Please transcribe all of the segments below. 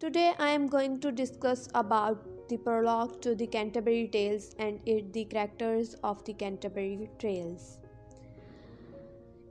Today I am going to discuss about the prologue to the Canterbury Tales and the characters of the Canterbury Tales.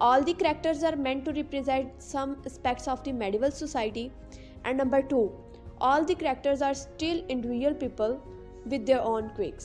all the characters are meant to represent some aspects of the medieval society, and number two, all the characters are still individual people with their own quirks.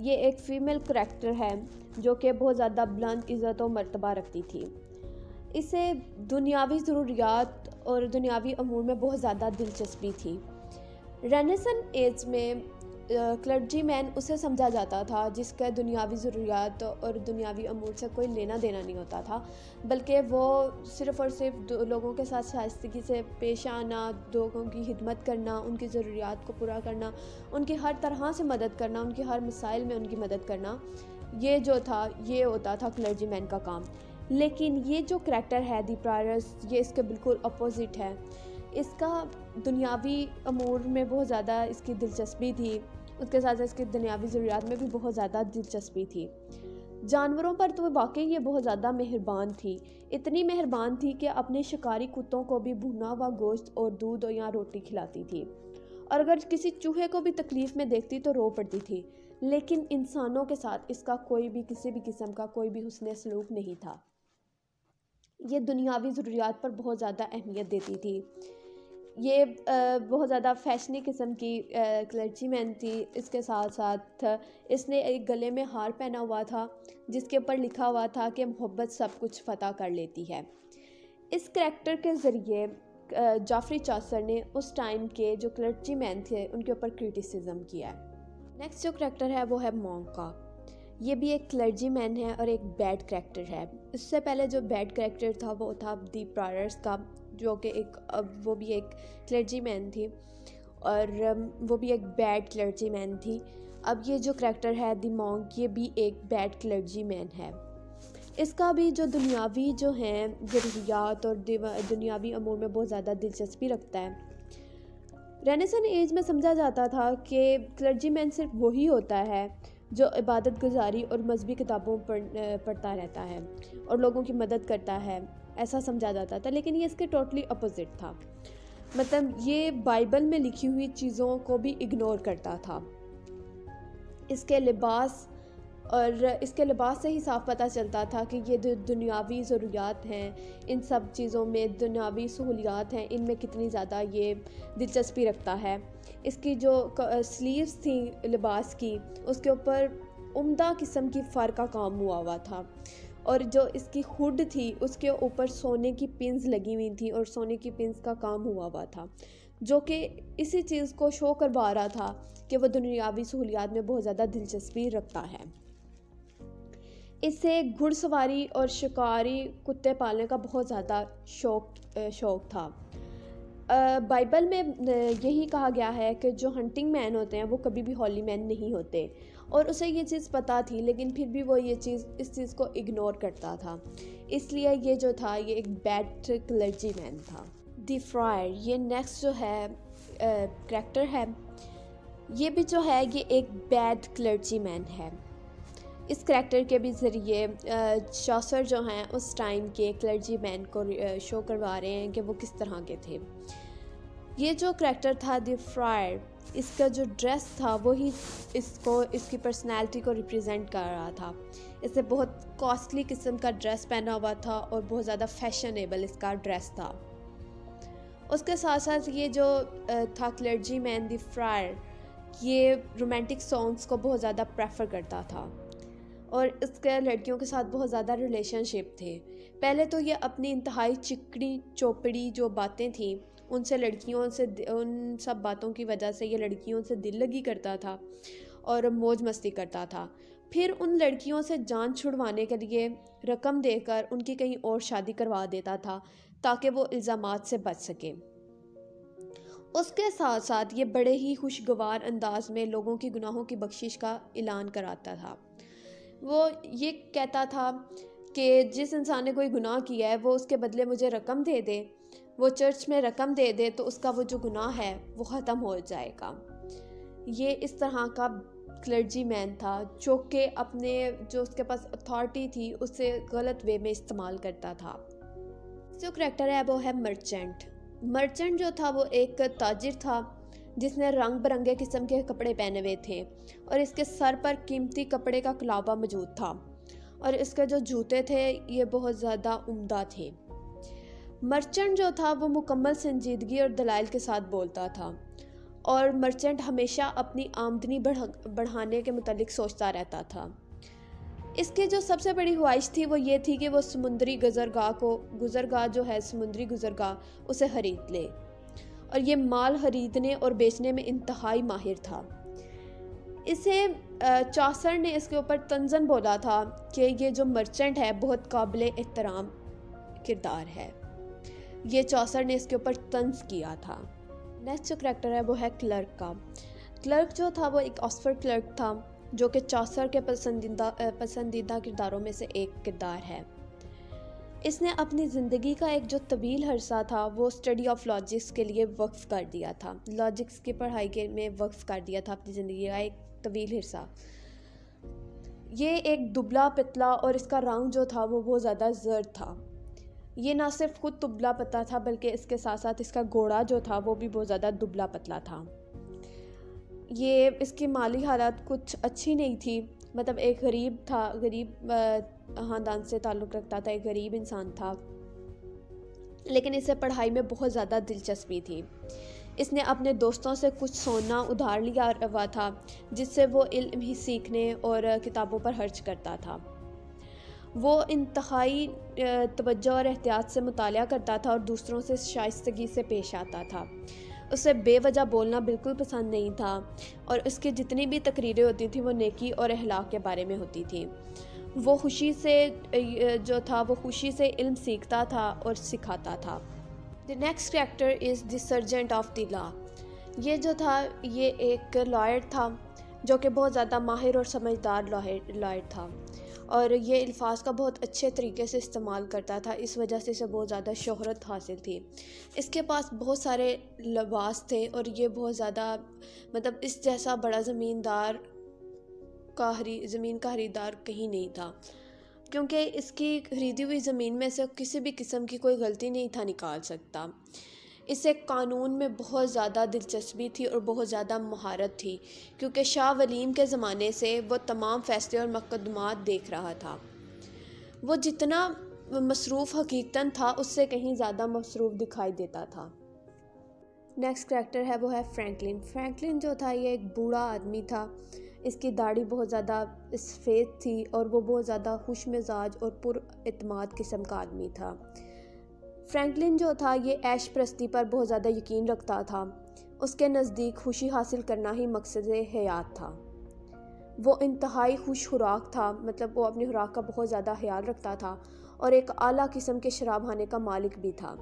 یہ ایک female character ہے جو کہ بہت زیادہ بلند عزت و مرتبہ رکھتی تھی. اسے دنیاوی ضروریات اور دنیاوی امور میں بہت زیادہ دلچسپی تھی. رینیسن ایج میں کلرجی مین اسے سمجھا جاتا تھا جس کا دنیاوی ضروریات اور دنیاوی امور سے کوئی لینا دینا نہیں ہوتا تھا، بلکہ وہ صرف اور صرف لوگوں کے ساتھ شائستگی سے پیش آنا، لوگوں کی خدمت کرنا، ان کی ضروریات کو پورا کرنا، ان کی ہر طرح سے مدد کرنا، ان کی ہر مسائل میں ان کی مدد کرنا، یہ جو تھا یہ ہوتا تھا کلرجی مین کا کام. لیکن یہ جو کریکٹر ہے دی پرائرس، یہ اس کے بالکل اپوزٹ ہے. اس کا دنیاوی امور میں بہت زیادہ اس کی دلچسپی تھی، اس کے ساتھ اس کی دنیاوی ضروریات میں بھی بہت زیادہ دلچسپی تھی. جانوروں پر تو واقعی یہ بہت زیادہ مہربان تھی، اتنی مہربان تھی کہ اپنے شکاری کتوں کو بھی بھنا ہوا گوشت اور دودھ یا روٹی کھلاتی تھی، اور اگر کسی چوہے کو بھی تکلیف میں دیکھتی تو رو پڑتی تھی. لیکن انسانوں کے ساتھ اس کا کوئی بھی کسی بھی قسم کا کوئی بھی حسن سلوک نہیں تھا. یہ دنیاوی ضروریات پر بہت زیادہ اہمیت دیتی تھی. یہ بہت زیادہ فیشنی قسم کی کلرجی مین تھی. اس کے ساتھ ساتھ اس نے ایک گلے میں ہار پہنا ہوا تھا جس کے اوپر لکھا ہوا تھا کہ محبت سب کچھ فتح کر لیتی ہے. اس کریکٹر کے ذریعے جافری چاسر نے اس ٹائم کے جو کلرجی مین تھے ان کے اوپر کرٹیسزم کیا ہے. نیکسٹ جو کریکٹر ہے وہ ہے مونک کا. یہ بھی ایک کلرجی مین ہے اور ایک بیڈ کریکٹر ہے. اس سے پہلے جو بیڈ کریکٹر تھا وہ تھا دی پرائرس کا، جو کہ وہ بھی ایک کلرجی مین تھی اور وہ بھی ایک بیڈ کلرجی مین تھی. اب یہ جو کریکٹر ہے دی مونک، یہ بھی ایک بیڈ کلرجی مین ہے. اس کا بھی جو دنیاوی جو ہیں ضروریات اور دنیاوی امور میں بہت زیادہ دلچسپی رکھتا ہے. رینیسن ایج میں سمجھا جاتا تھا کہ کلرجی مین صرف وہی ہوتا ہے جو عبادت گزاری اور مذہبی کتابوں پڑھتا رہتا ہے اور لوگوں کی مدد کرتا ہے، ایسا سمجھا جاتا تھا. لیکن یہ اس کے ٹوٹلی اپوزٹ تھا. مطلب یہ بائبل میں لکھی ہوئی چیزوں کو بھی اگنور کرتا تھا. اس کے لباس سے ہی صاف پتہ چلتا تھا کہ یہ دنیاوی ضروریات ہیں، ان سب چیزوں میں دنیاوی سہولیات ہیں، ان میں کتنی زیادہ یہ دلچسپی رکھتا ہے. اس کی جو سلیوز تھیں لباس کی، اس کے اوپر عمدہ قسم کی فر کا کام ہوا تھا، اور جو اس کی ہوڈ تھی اس کے اوپر سونے کی پنز لگی ہوئی تھی اور سونے کی پنز کا کام ہوا تھا، جو کہ اسی چیز کو شو کروا رہا تھا کہ وہ دنیاوی سہولیات میں بہت زیادہ دلچسپی رکھتا ہے. اسے گھڑ سواری اور شکاری کتے پالنے کا بہت زیادہ شوق تھا. بائبل میں یہی کہا گیا ہے کہ جو ہنٹنگ مین ہوتے ہیں وہ کبھی بھی ہولی مین نہیں ہوتے، اور اسے یہ چیز پتہ تھی لیکن پھر بھی وہ اس چیز کو اگنور کرتا تھا. اس لیے یہ جو تھا یہ ایک بیڈ کلرجی مین تھا. دی فرائر، یہ نیکسٹ جو ہے کریکٹر ہے، یہ بھی جو ہے یہ ایک بیڈ کلرجی مین ہے. اس کریکٹر کے بھی ذریعے چاسر جو ہیں اس ٹائم کے کلرجی مین کو شو کروا رہے ہیں کہ وہ کس طرح کے تھے. یہ جو کریکٹر تھا دی فرائر، اس کا جو ڈریس تھا وہی اس کی پرسنالٹی کو ریپریزنٹ کر رہا تھا. اس نے بہت کاسٹلی قسم کا ڈریس پہنا ہوا تھا اور بہت زیادہ فیشنیبل اس کا ڈریس تھا. اس کے ساتھ ساتھ یہ جو تھا کلرجی مین دی فرائر، یہ رومانٹک سانگس کو بہت زیادہ پریفر کرتا تھا اور اس کے لڑکیوں کے ساتھ بہت زیادہ ریلیشن شپ تھے. پہلے تو یہ اپنی انتہائی چکڑی چوپڑی جو باتیں تھیں ان سب باتوں کی وجہ سے یہ لڑکیوں سے دل لگی کرتا تھا اور موج مستی کرتا تھا. پھر ان لڑکیوں سے جان چھڑوانے کے لیے رقم دے کر ان کی کہیں اور شادی کروا دیتا تھا تاکہ وہ الزامات سے بچ سکیں. اس کے ساتھ ساتھ یہ بڑے ہی خوشگوار انداز میں لوگوں کی گناہوں کی بخشش کا اعلان کراتا تھا. وہ یہ کہتا تھا کہ جس انسان نے کوئی گناہ کیا ہے وہ اس کے بدلے مجھے رقم دے دے، وہ چرچ میں رقم دے دے تو اس کا وہ جو گناہ ہے وہ ختم ہو جائے گا. یہ اس طرح کا کلرجی مین تھا جو کہ جو اس کے پاس اتھارٹی تھی اسے غلط وے میں استعمال کرتا تھا. جو کریکٹر ہے وہ ہے مرچنٹ. مرچنٹ جو تھا وہ ایک تاجر تھا جس نے رنگ برنگے قسم کے کپڑے پہنے ہوئے تھے اور اس کے سر پر قیمتی کپڑے کا کلابہ موجود تھا اور اس کے جو جوتے تھے یہ بہت زیادہ عمدہ تھے. مرچنٹ جو تھا وہ مکمل سنجیدگی اور دلائل کے ساتھ بولتا تھا اور مرچنٹ ہمیشہ اپنی آمدنی بڑھانے کے متعلق سوچتا رہتا تھا۔ اس کی جو سب سے بڑی خواہش تھی وہ یہ تھی کہ وہ سمندری گزرگاہ جو ہے سمندری گزرگاہ اسے خرید لے، اور یہ مال خریدنے اور بیچنے میں انتہائی ماہر تھا۔ اسے چوسر نے اس کے اوپر طنزاً بولا تھا کہ یہ جو مرچنٹ ہے بہت قابل احترام کردار ہے۔ یہ چوسر نے اس کے اوپر طنز کیا تھا۔ نیکسٹ جو کریکٹر ہے وہ ہے کلرک کا۔ کلرک جو تھا وہ ایک آکسفورڈ کلرک تھا جو کہ چوسر کے پسندیدہ کرداروں میں سے ایک کردار ہے۔ اس نے اپنی زندگی کا ایک جو طویل عرصہ تھا وہ اسٹڈی آف لاجکس کے لیے وقف کر دیا تھا، لاجکس کی پڑھائی میں وقف کر دیا تھا اپنی زندگی کا ایک طویل عرصہ۔ یہ ایک دبلا پتلا اور اس کا رنگ جو تھا وہ بہت زیادہ زرد تھا۔ یہ نہ صرف خود دبلا پتلا تھا بلکہ اس کے ساتھ ساتھ اس کا گھوڑا جو تھا وہ بھی بہت زیادہ دبلا پتلا تھا۔ یہ اس کی مالی حالت کچھ اچھی نہیں تھی، مطلب ایک غریب خاندان سے تعلق رکھتا تھا، ایک غریب انسان تھا، لیکن اسے پڑھائی میں بہت زیادہ دلچسپی تھی۔ اس نے اپنے دوستوں سے کچھ سونا ادھار لیا ہوا تھا جس سے وہ علم ہی سیکھنے اور کتابوں پر خرچ کرتا تھا۔ وہ انتہائی توجہ اور احتیاط سے مطالعہ کرتا تھا اور دوسروں سے شائستگی سے پیش آتا تھا۔ اسے بے وجہ بولنا بالکل پسند نہیں تھا، اور اس کی جتنی بھی تقریریں ہوتی تھیں وہ نیکی اور اخلاق کے بارے میں ہوتی تھیں۔ وہ خوشی سے علم سیکھتا تھا اور سکھاتا تھا۔ The next character is the sergeant of the law. یہ جو تھا یہ ایک لائر تھا جو کہ بہت زیادہ ماہر اور سمجھدار لائر تھا، اور یہ الفاظ کا بہت اچھے طریقے سے استعمال کرتا تھا، اس وجہ سے اسے بہت زیادہ شہرت حاصل تھی۔ اس کے پاس بہت سارے لباس تھے اور یہ بہت زیادہ مطلب اس جیسا بڑا زمین کا خریدار کہیں نہیں تھا، کیونکہ اس کی خریدی ہوئی زمین میں سے کسی بھی قسم کی کوئی غلطی نہیں تھا نکال سکتا۔ اسے قانون میں بہت زیادہ دلچسپی تھی اور بہت زیادہ مہارت تھی، کیونکہ شاہ ولیم کے زمانے سے وہ تمام فیصلے اور مقدمات دیکھ رہا تھا۔ وہ جتنا مصروف حقیقتاً تھا اس سے کہیں زیادہ مصروف دکھائی دیتا تھا۔ نیکسٹ کریکٹر ہے وہ ہے فرینکلن۔ فرینکلن جو تھا یہ ایک بوڑھا آدمی تھا، اس کی داڑھی بہت زیادہ سفید تھی اور وہ بہت زیادہ خوش مزاج اور پر اعتماد قسم کا آدمی تھا۔ فرینکلن جو تھا یہ عیش پرستی پر بہت زیادہ یقین رکھتا تھا۔ اس کے نزدیک خوشی حاصل کرنا ہی مقصد حیات تھا۔ وہ انتہائی خوش خوراک تھا، مطلب وہ اپنی خوراک کا بہت زیادہ خیال رکھتا تھا اور ایک اعلیٰ قسم کے شراب خانے کا مالک بھی تھا۔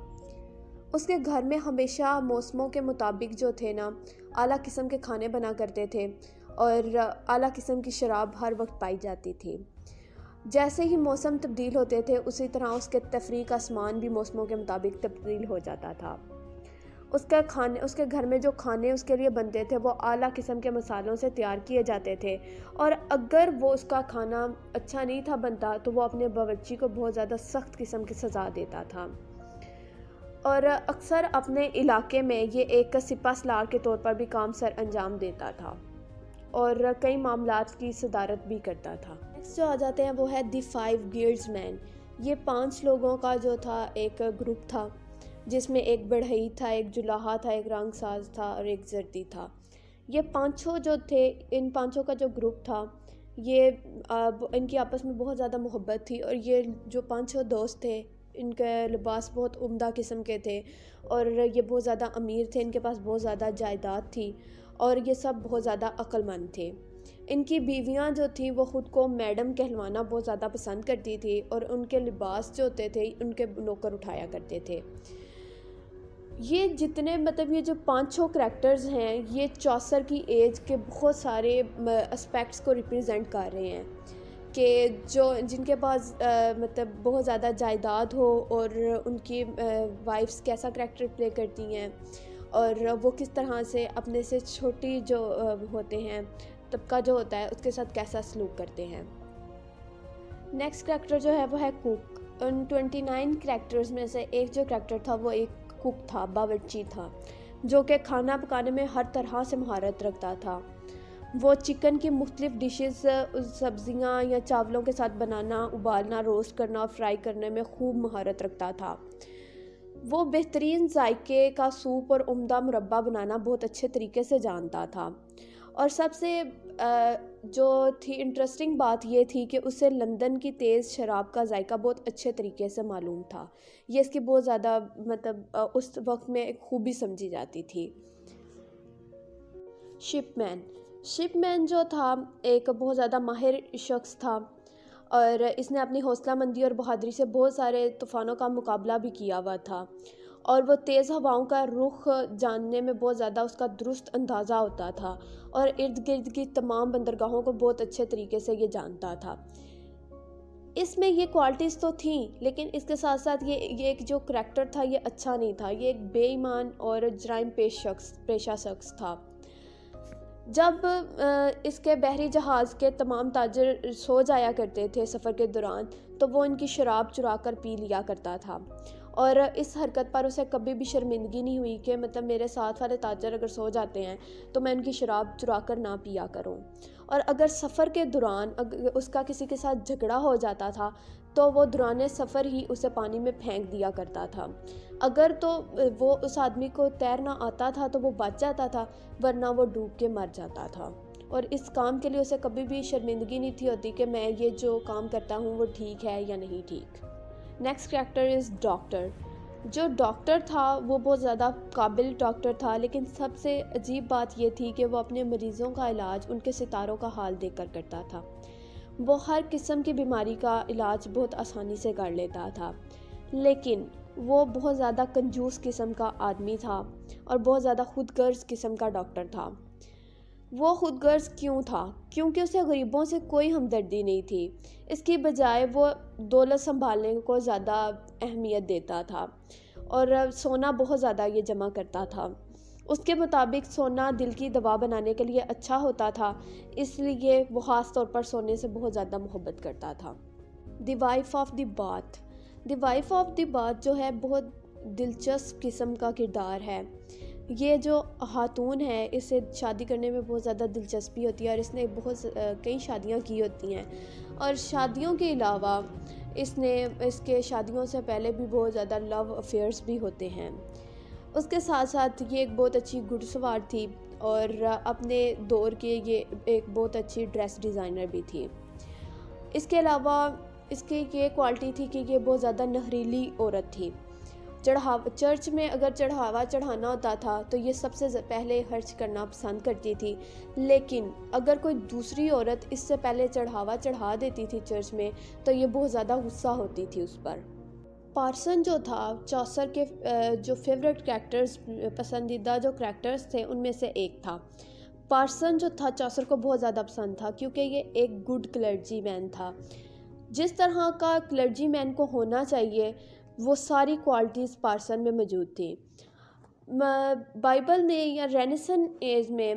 اس کے گھر میں ہمیشہ موسموں کے مطابق جو تھے نا اعلیٰ قسم کے کھانے بنا کرتے تھے اور اعلیٰ قسم کی شراب ہر وقت پائی جاتی تھی۔ جیسے ہی موسم تبدیل ہوتے تھے اسی طرح اس کے تفریح کا سامان بھی موسموں کے مطابق تبدیل ہو جاتا تھا۔ اس کے گھر میں جو کھانے اس کے لیے بنتے تھے وہ اعلیٰ قسم کے مسالوں سے تیار کیے جاتے تھے، اور اگر وہ اس کا کھانا اچھا نہیں تھا بنتا تو وہ اپنے باورچی کو بہت زیادہ سخت قسم کی سزا دیتا تھا، اور اکثر اپنے علاقے میں یہ ایک سپہ سالار کے طور پر بھی کام سر انجام دیتا تھا اور کئی معاملات کی صدارت بھی کرتا تھا۔ نیکسٹ جو آ جاتے ہیں وہ ہے دی 5 گیئرز مین۔ یہ 5 لوگوں کا جو تھا ایک گروپ تھا جس میں ایک بڑھئی تھا، ایک جلاحہ تھا، ایک رنگ ساز تھا اور ایک زردی تھا۔ یہ 5 جو تھے، ان 5 کا جو گروپ تھا یہ ان کی آپس میں بہت زیادہ محبت تھی، اور یہ جو 5 دوست تھے ان کے لباس بہت عمدہ قسم کے تھے اور یہ بہت زیادہ امیر تھے، ان کے پاس بہت زیادہ جائیداد تھی اور یہ سب بہت زیادہ عقل مند تھے۔ ان کی بیویاں جو تھیں وہ خود کو میڈم کہلوانا بہت زیادہ پسند کرتی تھی اور ان کے لباس جو ہوتے تھے ان کے نوکر اٹھایا کرتے تھے۔ یہ جتنے یہ جو 5 کریکٹرز ہیں یہ چوسر کی ایج کے بہت سارے اسپیکٹس کو ریپرزینٹ کر رہے ہیں، کہ جن کے پاس بہت زیادہ جائیداد ہو اور ان کی وائفز کیسا کریکٹر پلے کرتی ہیں اور وہ کس طرح سے اپنے سے چھوٹی جو ہوتے ہیں طبقہ جو ہوتا ہے اس کے ساتھ کیسا سلوک کرتے ہیں۔ نیکسٹ کریکٹر جو ہے وہ ہے کوک۔ ان 29 کریکٹرز میں سے ایک جو کریکٹر تھا وہ ایک کوک تھا، باورچی تھا، جو کہ کھانا پکانے میں ہر طرح سے مہارت رکھتا تھا۔ وہ چکن کی مختلف ڈشز سبزیاں یا چاولوں کے ساتھ بنانا، ابالنا، روسٹ کرنا اور فرائی کرنے میں خوب مہارت رکھتا تھا۔ وہ بہترین ذائقے کا سوپ اور عمدہ مربع بنانا بہت اچھے طریقے سے جانتا تھا، اور سب سے جو تھی انٹرسٹنگ بات یہ تھی کہ اسے لندن کی تیز شراب کا ذائقہ بہت اچھے طریقے سے معلوم تھا۔ یہ اس کی بہت زیادہ اس وقت میں ایک خوبی سمجھی جاتی تھی۔ شپ مین جو تھا ایک بہت زیادہ ماہر شخص تھا، اور اس نے اپنی حوصلہ مندی اور بہادری سے بہت سارے طوفانوں کا مقابلہ بھی کیا ہوا تھا، اور وہ تیز ہواؤں کا رخ جاننے میں بہت زیادہ اس کا درست اندازہ ہوتا تھا، اور ارد گرد کی تمام بندرگاہوں کو بہت اچھے طریقے سے یہ جانتا تھا۔ اس میں یہ کوالٹیز تو تھیں، لیکن اس کے ساتھ ساتھ یہ ایک جو کریکٹر تھا یہ اچھا نہیں تھا، یہ ایک بے ایمان اور جرائم پیشہ شخص تھا۔ جب اس کے بحری جہاز کے تمام تاجر سو جایا کرتے تھے سفر کے دوران، تو وہ ان کی شراب چرا کر پی لیا کرتا تھا، اور اس حرکت پر اسے کبھی بھی شرمندگی نہیں ہوئی کہ میرے ساتھ والے تاجر اگر سو جاتے ہیں تو میں ان کی شراب چرا کر نہ پیا کروں۔ اور اگر سفر کے دوران اس کا کسی کے ساتھ جھگڑا ہو جاتا تھا تو وہ دوران سفر ہی اسے پانی میں پھینک دیا کرتا تھا۔ اگر تو وہ اس آدمی کو تیرنا آتا تھا تو وہ بچ جاتا تھا، ورنہ وہ ڈوب کے مر جاتا تھا، اور اس کام کے لیے اسے کبھی بھی شرمندگی نہیں تھی ہوتی کہ میں یہ جو کام کرتا ہوں وہ ٹھیک ہے یا نہیں ٹھیک۔ Next character is doctor. جو ڈاکٹر تھا وہ بہت زیادہ قابل ڈاکٹر تھا، لیکن سب سے عجیب بات یہ تھی کہ وہ اپنے مریضوں کا علاج ان کے ستاروں کا حال دیکھ کر کرتا تھا۔ وہ ہر قسم کی بیماری کا علاج بہت آسانی سے کر لیتا تھا، لیکن وہ بہت زیادہ کنجوس قسم کا آدمی تھا اور بہت زیادہ خود غرض قسم کا ڈاکٹر تھا۔ وہ خود غرض کیوں تھا؟ کیونکہ اسے غریبوں سے کوئی ہمدردی نہیں تھی، اس کی بجائے وہ دولت سنبھالنے کو زیادہ اہمیت دیتا تھا، اور سونا بہت زیادہ یہ جمع کرتا تھا۔ اس کے مطابق سونا دل کی دوا بنانے کے لیے اچھا ہوتا تھا، اس لیے وہ خاص طور پر سونے سے بہت زیادہ محبت کرتا تھا۔ The wife of the bath. The wife of the bath جو ہے بہت دلچسپ قسم کا کردار ہے۔ یہ جو خاتون ہے اسے شادی کرنے میں بہت زیادہ دلچسپی ہوتی ہے، اور اس نے کئی شادیاں کی ہوتی ہیں، اور شادیوں کے علاوہ اس کے شادیوں سے پہلے بھی بہت زیادہ لو افیئرس بھی ہوتے ہیں۔ اس کے ساتھ ساتھ یہ ایک بہت اچھی گھڑ سوار تھی، اور اپنے دور کے یہ ایک بہت اچھی ڈریس ڈیزائنر بھی تھی۔ اس کے علاوہ اس کی یہ کوالٹی تھی کہ یہ بہت زیادہ نخریلی عورت تھی۔ چرچ میں اگر چڑھاوا چڑھانا ہوتا تھا تو یہ سب سے پہلے خرچ کرنا پسند کرتی تھی، لیکن اگر کوئی دوسری عورت اس سے پہلے چڑھاوا چڑھا دیتی تھی چرچ میں تو یہ بہت زیادہ غصہ ہوتی تھی اس پر۔ پارسن جو تھا چوسر کے جو فیوریٹ کریکٹرز، پسندیدہ جو کریکٹرز تھے ان میں سے ایک تھا۔ پارسن جو تھا چوسر کو بہت زیادہ پسند تھا کیونکہ یہ ایک گڈ کلرجی مین تھا۔ جس طرح کا کلرجی مین کو ہونا چاہیے وہ ساری کوالٹیز پارسن میں موجود تھیں۔ بائبل میں یا رینیسن ایج میں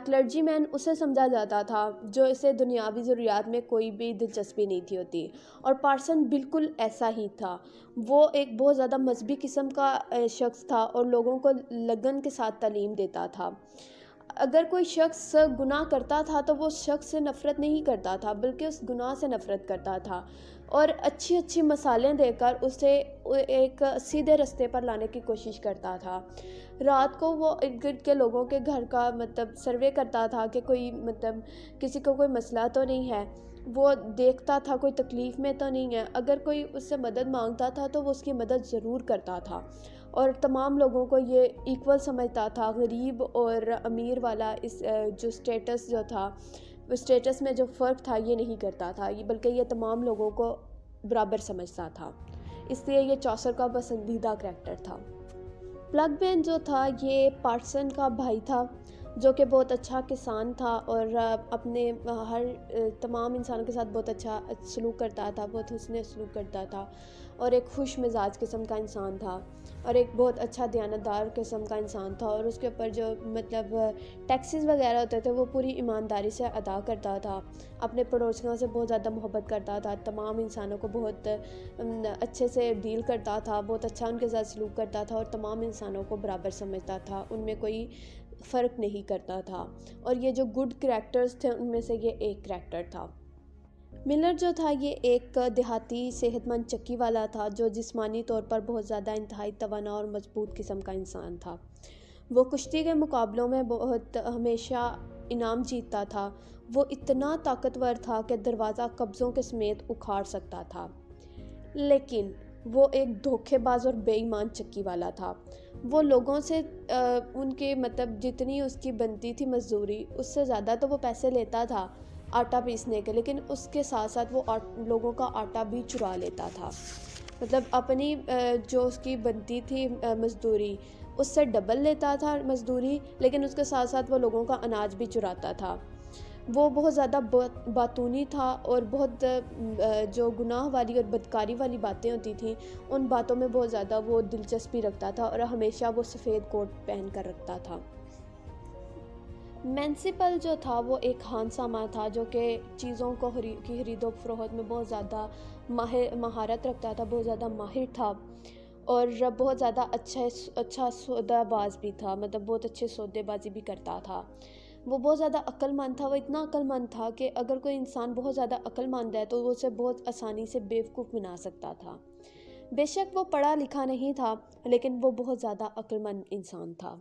کلرجی مین اسے سمجھا جاتا تھا جو اسے دنیاوی ضروریات میں کوئی بھی دلچسپی نہیں تھی ہوتی، اور پارسن بالکل ایسا ہی تھا۔ وہ ایک بہت زیادہ مذہبی قسم کا شخص تھا اور لوگوں کو لگن کے ساتھ تعلیم دیتا تھا۔ اگر کوئی شخص گناہ کرتا تھا تو وہ شخص سے نفرت نہیں کرتا تھا بلکہ اس گناہ سے نفرت کرتا تھا، اور اچھی مثالیں دے کر اسے ایک سیدھے رستے پر لانے کی کوشش کرتا تھا۔ رات کو وہ ارد گرد کے لوگوں کے گھر کا سروے کرتا تھا کہ کوئی کسی کو کوئی مسئلہ تو نہیں ہے، وہ دیکھتا تھا کوئی تکلیف میں تو نہیں ہے، اگر کوئی اس سے مدد مانگتا تھا تو وہ اس کی مدد ضرور کرتا تھا، اور تمام لوگوں کو یہ ایکول سمجھتا تھا۔ غریب اور امیر والا جو اسٹیٹس جو تھا، اسٹیٹس میں جو فرق تھا یہ نہیں کرتا تھا، بلکہ یہ تمام لوگوں کو برابر سمجھتا تھا، اس لیے یہ چوسر کا پسندیدہ کریکٹر تھا۔ پلگ مین جو تھا یہ پارسن کا بھائی تھا جو کہ بہت اچھا کسان تھا، اور اپنے تمام انسانوں کے ساتھ بہت اچھا سلوک کرتا تھا، بہت حسن سلوک کرتا تھا، اور ایک خوش مزاج قسم کا انسان تھا، اور ایک بہت اچھا دیانتدار قسم کا انسان تھا، اور اس کے اوپر جو ٹیکسز وغیرہ ہوتے تھے وہ پوری ایمانداری سے ادا کرتا تھا، اپنے پڑوسیوں سے بہت زیادہ محبت کرتا تھا، تمام انسانوں کو بہت اچھے سے ڈیل کرتا تھا، بہت اچھا ان کے ساتھ سلوک کرتا تھا، اور تمام انسانوں کو برابر سمجھتا تھا، ان میں کوئی فرق نہیں کرتا تھا، اور یہ جو گڈ کریکٹرز تھے ان میں سے یہ ایک کریکٹر تھا۔ ملر جو تھا یہ ایک دیہاتی صحت مند چکی والا تھا جو جسمانی طور پر بہت زیادہ انتہائی توانا اور مضبوط قسم کا انسان تھا۔ وہ کشتی کے مقابلوں میں بہت ہمیشہ انعام جیتتا تھا۔ وہ اتنا طاقتور تھا کہ دروازہ قبضوں کے سمیت اکھاڑ سکتا تھا، لیکن وہ ایک دھوکے باز اور بے ایمان چکی والا تھا۔ وہ لوگوں سے ان کے جتنی اس کی بنتی تھی مزدوری، اس سے زیادہ تو وہ پیسے لیتا تھا آٹا پیسنے کے، لیکن اس کے ساتھ ساتھ وہ لوگوں کا آٹا بھی چرا لیتا تھا۔ اپنی جو اس کی بنتی تھی مزدوری، اس سے ڈبل لیتا تھا مزدوری، لیکن اس کے ساتھ ساتھ وہ لوگوں کا اناج بھی چراتا تھا۔ وہ بہت زیادہ باتونی تھا اور بہت جو گناہ والی اور بدکاری والی باتیں ہوتی تھیں ان باتوں میں بہت زیادہ وہ دلچسپی رکھتا تھا اور ہمیشہ وہ سفید کوٹ پہن کر رکھتا تھا۔ مینسپل جو تھا وہ ایک خانسامہ تھا جو کہ چیزوں کو کی خرید و فروخت میں بہت زیادہ مہارت رکھتا تھا، بہت زیادہ ماہر تھا اور بہت زیادہ اچھا سودا باز بھی تھا، بہت اچھے سودے بازی بھی کرتا تھا۔ وہ بہت زیادہ عقل مند تھا۔ وہ اتنا عقل مند تھا کہ اگر کوئی انسان بہت زیادہ عقل مند ہے تو وہ اسے بہت آسانی سے بیوقوف بنا سکتا تھا۔ بے شک وہ پڑھا لکھا نہیں تھا، لیکن وہ بہت زیادہ عقل مند انسان تھا۔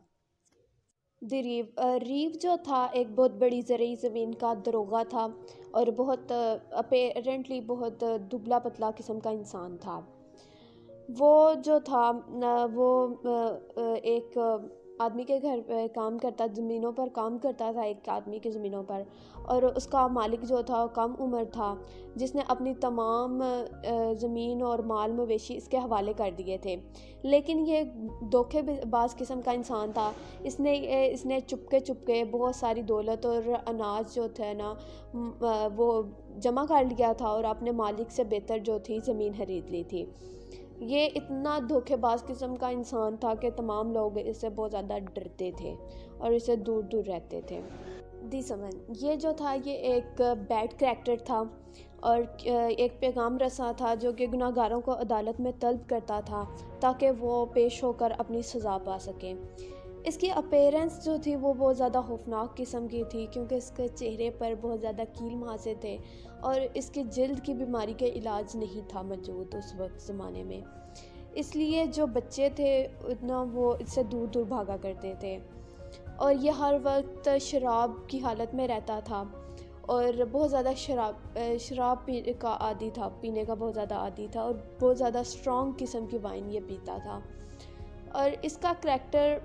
ریو جو تھا ایک بہت بڑی زرعی زمین کا داروغہ تھا اور بہت اپیرنٹلی بہت دبلا پتلا قسم کا انسان تھا۔ وہ جو تھا وہ ایک آدمی کے گھر پہ کام کرتا، زمینوں پر کام کرتا تھا، ایک آدمی کی زمینوں پر، اور اس کا مالک جو تھا کم عمر تھا جس نے اپنی تمام زمین اور مال مویشی اس کے حوالے کر دیے تھے، لیکن یہ دھوکے باز قسم کا انسان تھا۔ اس نے چپکے بہت ساری دولت اور اناج جو تھا نا وہ جمع کر لیا تھا اور اپنے مالک سے بہتر جو تھی زمین خرید لی تھی۔ یہ اتنا دھوکے باز قسم کا انسان تھا کہ تمام لوگ اس سے بہت زیادہ ڈرتے تھے اور اسے دور دور رہتے تھے۔ یہ جو تھا یہ ایک بیڈ کریکٹر تھا اور ایک پیغام رساں تھا جو کہ گناہ گاروں کو عدالت میں طلب کرتا تھا تاکہ وہ پیش ہو کر اپنی سزا پا سکیں۔ اس کی اپیرنس جو تھی وہ بہت زیادہ خوفناک قسم کی تھی کیونکہ اس کے چہرے پر بہت زیادہ کیل مہاسے تھے اور اس کی جلد کی بیماری کے علاج نہیں تھا موجود اس وقت زمانے میں، اس لیے جو بچے تھے اتنا وہ اس سے دور دور بھاگا کرتے تھے اور یہ ہر وقت شراب کی حالت میں رہتا تھا اور بہت زیادہ شراب پینے کا عادی تھا، پینے کا بہت زیادہ عادی تھا اور بہت زیادہ اسٹرانگ قسم کی وائن یہ پیتا تھا۔ اور اس کا کریکٹر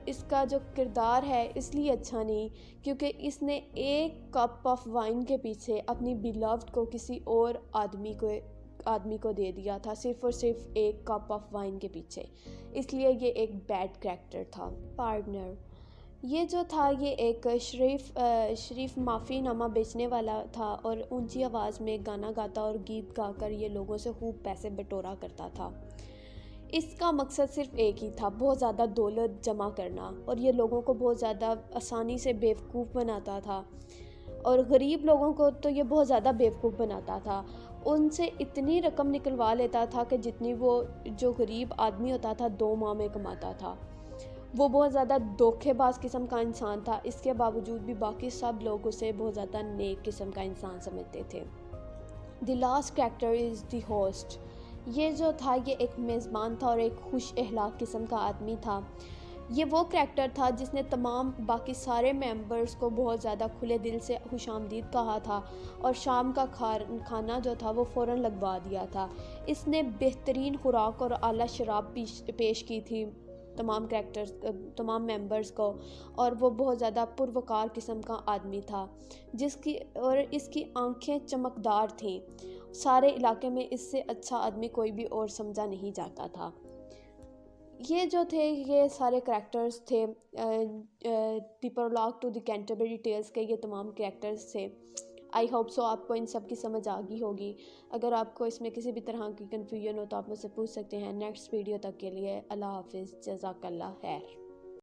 اس کا جو کردار ہے اس لیے اچھا نہیں کیونکہ اس نے ایک کپ آف وائن کے پیچھے اپنی بیلوڈ کو کسی اور آدمی کو دے دیا تھا، صرف اور صرف ایک کپ آف وائن کے پیچھے، اس لیے یہ ایک بیڈ کریکٹر تھا۔ پارٹنر یہ جو تھا یہ ایک شریف معافی نامہ بیچنے والا تھا اور اونچی آواز میں گانا گاتا اور گیت گا کر یہ لوگوں سے خوب پیسے بٹورا کرتا تھا۔ اس کا مقصد صرف ایک ہی تھا، بہت زیادہ دولت جمع کرنا، اور یہ لوگوں کو بہت زیادہ آسانی سے بیوقوف بناتا تھا اور غریب لوگوں کو تو یہ بہت زیادہ بیوقوف بناتا تھا۔ ان سے اتنی رقم نکلوا لیتا تھا کہ جتنی وہ جو غریب آدمی ہوتا تھا 2 ماہ میں کماتا تھا۔ وہ بہت زیادہ دھوکے باز قسم کا انسان تھا، اس کے باوجود بھی باقی سب لوگ اسے بہت زیادہ نیک قسم کا انسان سمجھتے تھے۔ The last character is the host. یہ جو تھا یہ ایک میزبان تھا اور ایک خوش اخلاق قسم کا آدمی تھا۔ یہ وہ کریکٹر تھا جس نے تمام باقی سارے ممبرز کو بہت زیادہ کھلے دل سے خوش آمدید کہا تھا اور شام کا کھانا جو تھا وہ فوراً لگوا دیا تھا۔ اس نے بہترین خوراک اور اعلیٰ شراب پیش کی تھی تمام ممبرز کو، اور وہ بہت زیادہ پروقار قسم کا آدمی تھا اس کی آنکھیں چمکدار تھیں۔ سارے علاقے میں اس سے اچھا آدمی کوئی بھی اور سمجھا نہیں جاتا تھا۔ یہ جو تھے یہ سارے کریکٹرز تھے، the prologue to the Canterbury tales کے یہ تمام کریکٹرز تھے۔ آئی ہوپ سو آپ کو ان سب کی سمجھ آ گئی ہوگی۔ اگر آپ کو اس میں کسی بھی طرح کی کنفیوژن ہو تو آپ مجھ سے پوچھ سکتے ہیں۔ نیکسٹ ویڈیو تک کے لیے اللہ حافظ، جزاک اللہ خیر۔